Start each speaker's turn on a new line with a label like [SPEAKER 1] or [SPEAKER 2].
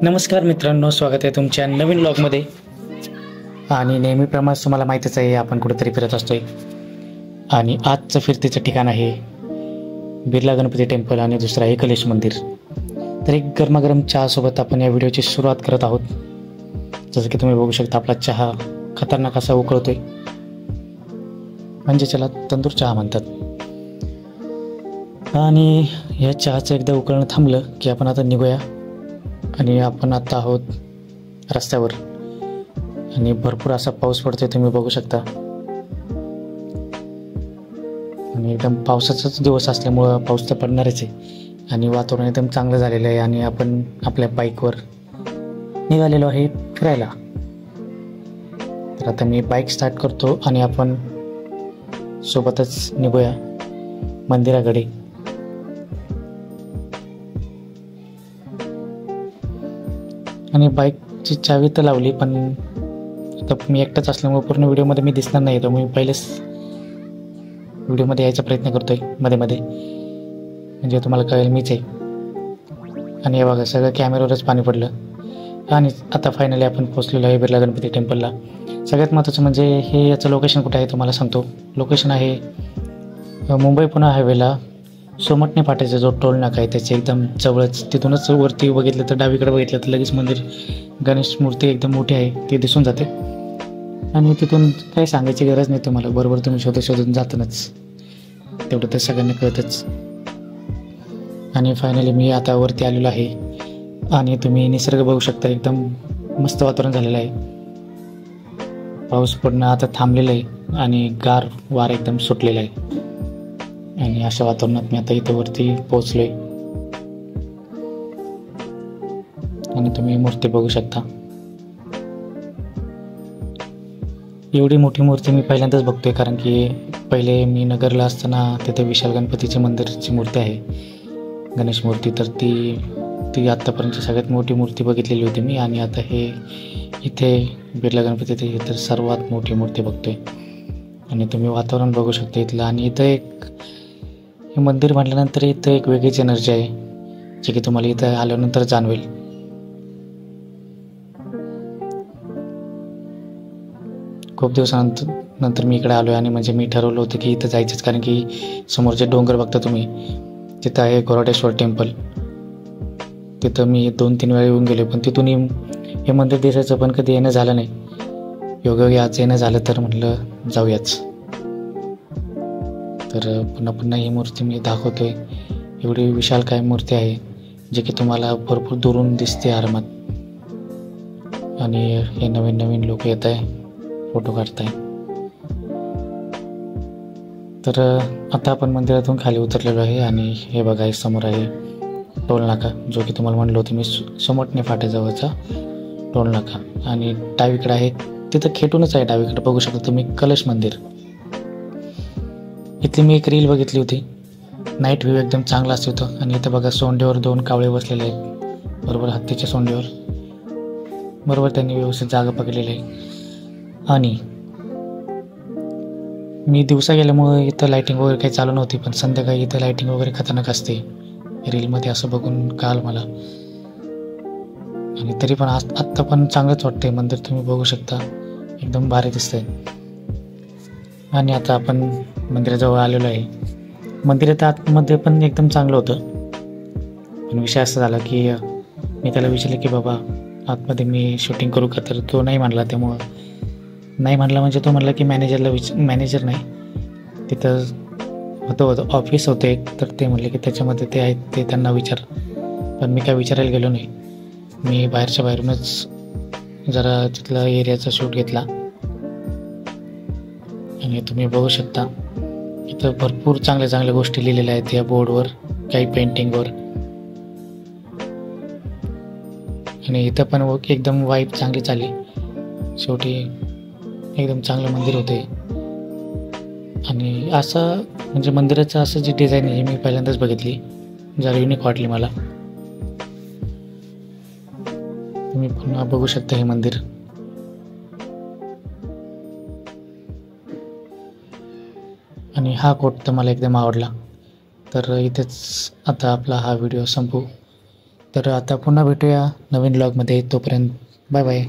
[SPEAKER 1] नमस्कार मित्रांनो, स्वागत आहे तुमच्या नवीन व्लॉगमध्ये. आणि नेहमीप्रमाणे तुम्हाला माहीतच आहे, आपण कुठेतरी फिरत असतोय. आणि आजचं फिरतीचं ठिकाण आहे बिर्ला गणपती टेम्पल आणि दुसरं आहे कलेश मंदिर. तर एक गरमागरम चहासोबत आपण या व्हिडिओची सुरुवात करत आहोत. जसं की तुम्ही बघू शकता, आपला चहा खतरनाक असा उकळतोय, म्हणजे त्याला तंदूर चहा म्हणतात. आणि या चहाचं एकदा उकळणं थांबलं की आपण आता निघूया. आणि आपण आता आहोत रस्त्यावर आणि भरपूर असा पाऊस पडतोय, तुम्ही बघू शकता. आणि एकदम पावसाचाच दिवस असल्यामुळं पाऊस तर पडणारच आहे आणि वातावरण एकदम चांगलं झालेलं आहे. आणि आपण आपल्या बाईकवर निघालेलो आहे फिरायला. तर आता मी बाईक स्टार्ट करतो आणि आपण सोबतच निघूया मंदिराकडे. आणि बाईकची चावी तर लावली, पण आता मी एकटाच असल्यामुळे पूर्ण व्हिडिओमध्ये मी दिसणार नाही. तर मी पहिलेच व्हिडिओमध्ये यायचा प्रयत्न करतो आहे मध्ये मध्ये, म्हणजे तुम्हाला कळेल मीच आहे. आणि हे बघा, सगळं कॅमेऱ्यावरच पाणी पडलं. आणि आता फायनली आपण पोहोचलेलो आहे बिर्ला गणपती टेम्पलला. सगळ्यात महत्त्वाचं म्हणजे हे याचं लोकेशन कुठे आहे तुम्हाला सांगतो. लोकेशन आहे मुंबई पुणे हायवेला सोमटणे फाट्याचा जो टोल नाका आहे त्याच्या एकदम जवळच. तिथूनच वरती बघितलं तर डावीकडे बघितलं तर लगेच मंदिर, गणेश मूर्ती एकदम मोठी आहे ती दिसून जाते. आणि तिथून काही सांगायची गरज नाही तुम्हाला, बरोबर तुम्ही शोधून जातानाच, तेवढं तर सगळ्यांना कळतंच. आणि फायनली मी आता वरती आलेलो आहे आणि तुम्ही निसर्ग बघू शकता, एकदम मस्त वातावरण झालेलं आहे. पाऊस पडणं आता थांबलेलं आहे आणि गार वारा एकदम सुटलेला आहे. आणि अशा वातावरणात मी आता इथं वरती पोहोचलोय आणि तुम्ही मूर्ती बघू शकता. एवढी मोठी मूर्ती मी पहिल्यांदाच बघतोय, कारण की पहिले मी नगरला असताना तिथे विशाल गणपतीचे मंदिरची मूर्ती आहे, गणेश मूर्ती. तर ती आत्तापर्यंत सगळ्यात मोठी मूर्ती बघितलेली होती मी. आणि आता हे इथे बिर्ला गणपती तर सर्वात मोठी मूर्ती बघतोय. आणि तुम्ही वातावरण बघू शकता इथलं. आणि इथं हे मंदिर म्हटल्यानंतर इथं एक वेगळीच एनर्जी आहे, जी की तुम्हाला इथं आल्यानंतर जाणवेल. खूप दिवसानंतर मी इकडे आलो आहे. आणि म्हणजे मी ठरवलं होतं की इथं जायचंच, कारण की समोरचे डोंगर बघता तुम्ही, तिथं आहे घोराटेश्वर टेम्पल. तिथं मी 2-3 वेळा येऊन गेलो, पण तिथून हे मंदिर दिसायचं, पण कधी येणं झालं नाही. योगायोगी आज येणं झालं, तर म्हटलं जाऊयाच. तर पुन्हा ही मूर्ती मी दाखवतोय. एवढी विशाल काय मूर्ती आहे, जे की तुम्हाला भरपूर दुरून दिसते आरामात. आणि हे नवीन लोक येत आहे, फोटो काढताय. तर आता आपण मंदिरातून खाली उतरलेलो आहे. आणि हे बघा, हे समोर आहे टोल नाका, जो की तुम्हाला म्हणलं होतं मी, सोमटणे फाट्याजवळचा टोल नाका. आणि डावीकडे आहे, तिथं खेटूनच आहे डावीकडे बघू शकता तुम्ही, कलश मंदिर. इथली मी एक रील बघितली होती, नाईट व्ह्यू एकदम चांगला असतो इथं. आणि इथं बघा, सोंडेवर 2 कावळे बसलेले आहेत, बरोबर हत्तीच्या सोंडेवर. बरोबर त्यांनी व्यवस्थित जागा पकडलेली आहे. आणि मी दिवसा गेल्यामुळे इथं लाईटिंग वगैरे काही चालू नव्हती, पण संध्याकाळी इथं लाईटिंग वगैरे खतरनाक असते, रीलमध्ये असं बघून कळालं मला. आणि तरी पण आत्ता पण चांगलंच वाटतंय मंदिर, तुम्ही बघू शकता, एकदम भारी दिसतंय. आणि आता आपण मंदिराजवळ आलेलो आहे. मंदिरात आतमध्ये पण एकदम चांगलं होतं, पण विषय असा झाला की मी त्याला विचारलं की बाबा आतमध्ये मी शूटिंग करू का, तर तो नाही म्हणला. त्यामुळं नाही म्हणला म्हणजे तो म्हणला की मॅनेजर नाही, तिथं होतं ऑफिस होतं एक, तर ते म्हणले की त्याच्यामध्ये ते आहेत, ते त्यांना विचार. पण मी काय विचारायला गेलो नाही, मी बाहेरच्या बाहेरूनच जरा तिथला एरियाचा शूट घेतला. आणि तुम्ही बघू शकता इथं भरपूर चांगल्या गोष्टी लिहिलेल्या आहेत या बोर्डवर, काही पेंटिंगवर. आणि इथं पण एकदम वाईब चांगली चालली. शेवटी एकदम चांगलं मंदिर होते. आणि असं म्हणजे मंदिराचं असं जी डिझाईन आहे मी पहिल्यांदाच बघितली, जरा युनिक वाटली मला. तुम्ही पुन्हा बघू शकता हे मंदिर. आणि हा कोट तर मला एकदम आवडला. तर इथेच आता आपला हा व्हिडिओ संपू. तर आता पुन्हा भेटूया नवीन ब्लॉगमध्ये. तोपर्यंत बाय बाय.